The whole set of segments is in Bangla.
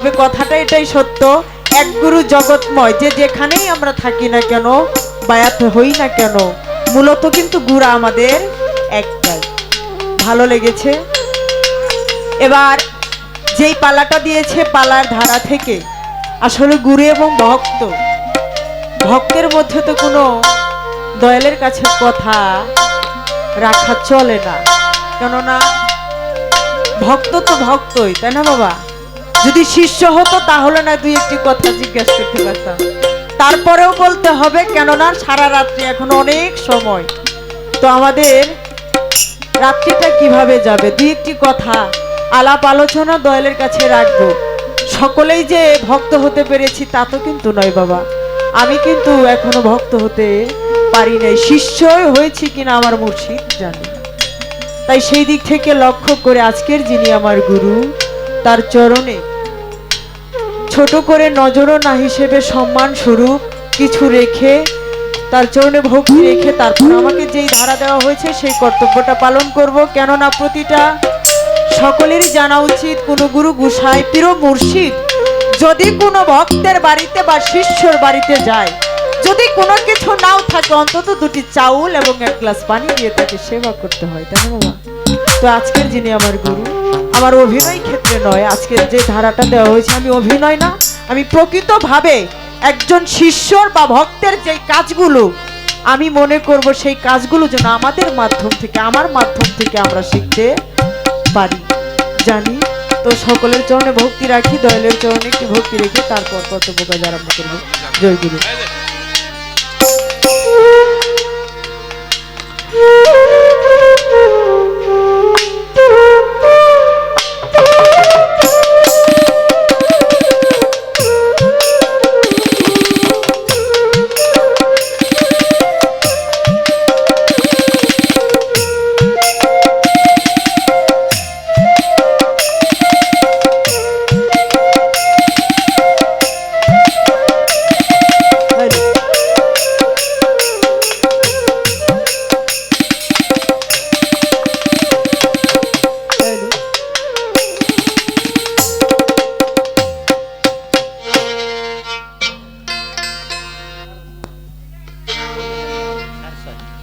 তবে কথাটা এটাই সত্য, এক গুরু জগৎময়, যে যেখানেই আমরা থাকি না কেন, বায়াত হই না কেন, মূলত কিন্তু গুরু আমাদের একটাই। ভালো লেগেছে। এবার যেই পালাটা দিয়েছে, পালার ধারা থেকে আসলে গুরু এবং ভক্ত, ভক্তের মধ্যে তো কোনো দয়ালের কাছে কথা রাখা চলে না, কেননা ভক্ত তো ভক্তই, তাই না বাবা? যদি শিষ্য হতো তাহলে না দুই একটি কথা জিজ্ঞাসা করতে পারতাম, তারপরেও বলতে হবে, কেননা সারা রাত্রি এখনো অনেক সময়, তো আমাদের রাত্রিটা কিভাবে যাবে, দুই একটি কথা আলাপ আলোচনা দয়ালের কাছে রাখবো। সকলেই যে ভক্ত হতে পেরেছি তা তো কিন্তু নয় বাবা, আমি কিন্তু এখনো ভক্ত হতে পারি নাই, শিষ্যই হয়েছি কিনা আমার মুর্শিদ জানে। তাই সেই দিক থেকে লক্ষ্য করে আজকের যিনি আমার গুরু, তার চরণে ছোট করে নজরও না হিসেবে সম্মান স্বরূপ কিছু রেখে, তার চরণে ভক্তি রেখে তারপর আমাকে যেই ধারা দেওয়া হয়েছে সেই কর্তব্যটা পালন করব। কেননা প্রতিটা সকলেরই জানা উচিত, কোনো গুরু গোসাই পীর মুর্শিদ যদি কোনো ভক্তের বাড়িতে বা শিষ্যর বাড়িতে যায়, যদি কোনো কিছু নাও থাকে, অন্তত দুটি চাউল এবং এক গ্লাস পানি দিয়ে তাকে সেবা করতে হয়, তাই না বাবা? তো আজকের যিনি আমার গুরু, আমার অভিনয় ক্ষেত্রে নয়, আজকের যে ধারাটা দেওয়া হয়েছে আমি অভিনয় না, আমি প্রকৃতভাবে একজন শিষ্যর বা ভক্তের যে কাজগুলো আমি মনে করব, সেই কাজগুলো যেন আমাদের মাধ্যম থেকে, আমার মাধ্যম থেকে আমরা শিখতে পারি, জানি। তো সকলের চরণে ভক্তি রাখি, দয়ালের চরণে একটি ভক্তি রেখে তারপর কর্তব্য কাজ আরম্ভ করব। জয় গুরু।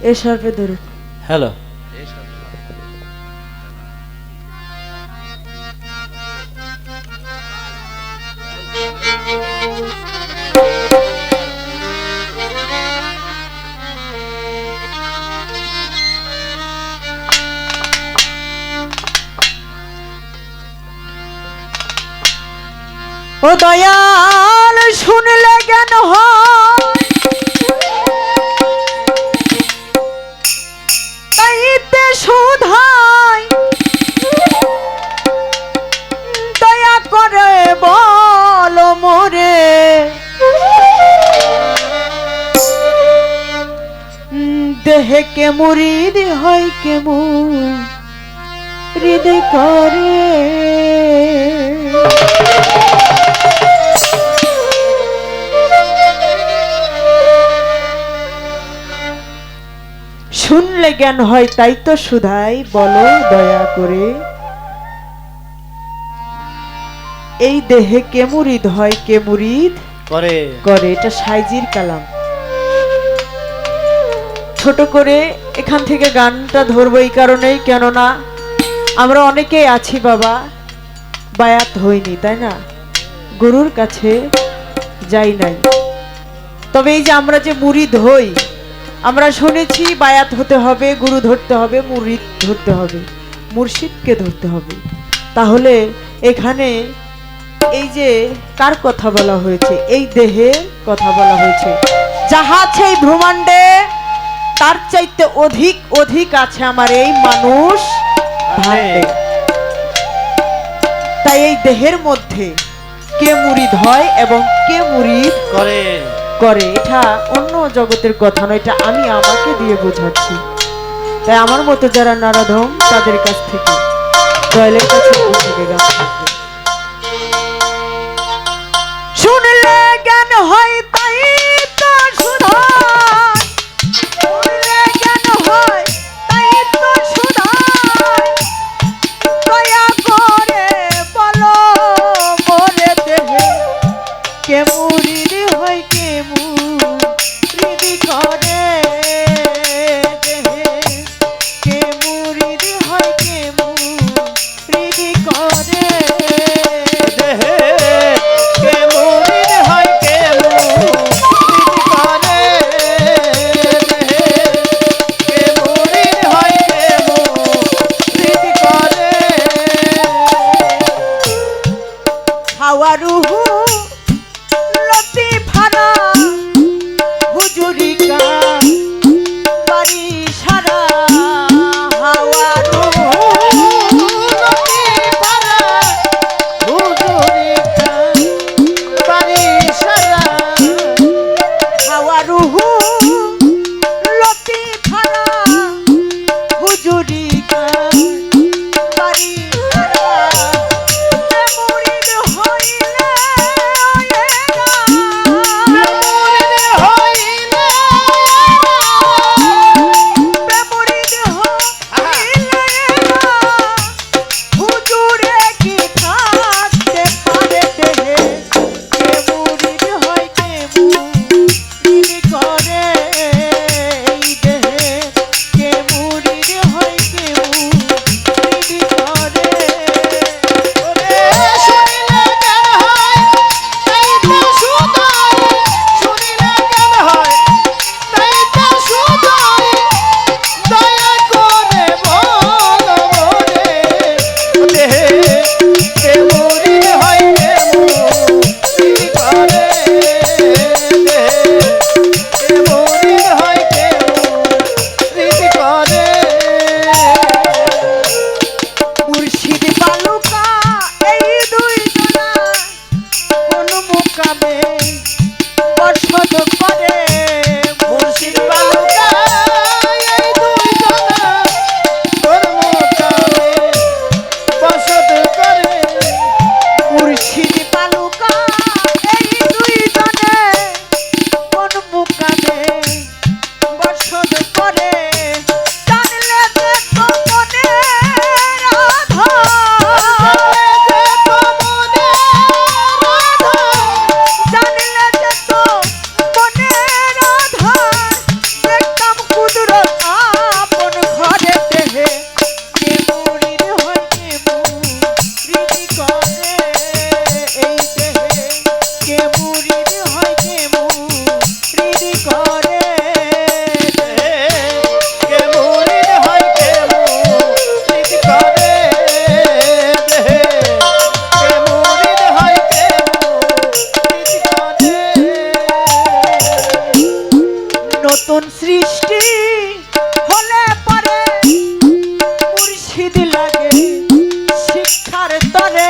এ শার্পে ধরুন। হ্যালো, ও দয়াল শুনলে জ্ঞান হয়, তাইতে শুধাই দয়া করে বল মোরে, দেহে কে মুরিদ হয় কে মুরিদ করে। শুনলে জ্ঞান হয় তাই তো শুধাই, বলো দয়া করে এই দেহে কে মুরিদ হয় কে মুরিদ করে করে। এটা সাইজির কালাম। ছোট করে এখান থেকে গানটা ধরবো এই কারণেই, কেননা আমরা অনেকেই আছি বাবা বায়াত হইনি, তাই না, গুরুর কাছে যাই নাই। তবে এই যে আমরা যে মুরিদ হই, আমরা শুনেছি বায়াত হতে হবে, গুরু ধরতে হবে, মুরিদ ধরতে হবে, মুর্শিদকে ধরতে হবে। তাহলে এখানে এই যে কার কথা বলা হয়েছে, এই দেহের কথা বলা হয়েছে। যাহা আছে এই ব্রহ্মাণ্ডে তার চাইতে অধিক অধিক আছে আমার এই মানুষ ভাণ্ডে। তাই এই দেহের মধ্যে কে মুরিদ হয় এবং কে মুরিদ করে করে, এটা অন্য জগতের কথা নয়, এটা আমি আমাকে দিয়ে বোঝাচ্ছি। তাই আমার মতো যারা নারাধম তাদের কাছ থেকে দয়ালের কাছে গান থাকবে। শুনলে জ্ঞান হয় তাই তো শুধাই, শুনলে জ্ঞান হয় তাই তো শুধাই, দয়া করে বলো মোরে দেহে কে মুরিদ হয় কে মুরিদ করে দেহে, কে মুরিদ হয় কে মুরিদ করে দেহে, কে মুরিদ হয় কে মুরিদ করে দেহে, কে মুরিদ হয় কে মুরিদ করে। হাওয়া রুহু লতিফারা হুজুরিকা বাড়ি সারা, হাওয়া রুহু লতিফারা হুজুরিকা বাড়ি সারা, হাওয়া রুহু লতিফারা হুজুরিকা বাড়ি সারা, কে মুরিদ হইলে এরা, মুরিদ হইলে কে মুরিদ হইলে এরা, হুজুরে কি থাকতে পারে দেহে, কে মুরিদ হয় কে মুরিদ করে এই দেহে, কে মুরিদ হয় কে মুরিদ করে। ওরে শুনিলে জ্ঞান হয় তাই তো সুদয়, শুনিলে জ্ঞান হয় তাই তো সুদয়, দয়া করে বল মোরে দেহে, কে মুরিদ হয় কে মুরিদ করে দেহে, কে মুরিদ হয় কে মুরিদ করে। মুর্শিদ বালুকা এই দুই জনা কোন মুকামে বসত করে, মুর্শিদ বালুকা এই দুই জনা কর্মকালে বসত করে। মুর্শিদ বালুকা এই দুই জনে কোন মুকামে বসত করে, জানলে যে তো মনে রাধা, জানলে যে তো মনে রাধা, দেখতাম কুদরত আপন ঘরে দেহে, কে মুরিদ হয় কে মুরিদ করে এই দেহে, কে মুরিদ হয় কে মুরিদ করে দেহে, কে মুরিদ হয় কে মুরিদ করে দেহে, কে মুরিদ হয় কে মুরিদ করে। নতুন সৃষ্টি হলে পরে মুর্শিদ লাগে শিক্ষার তরে,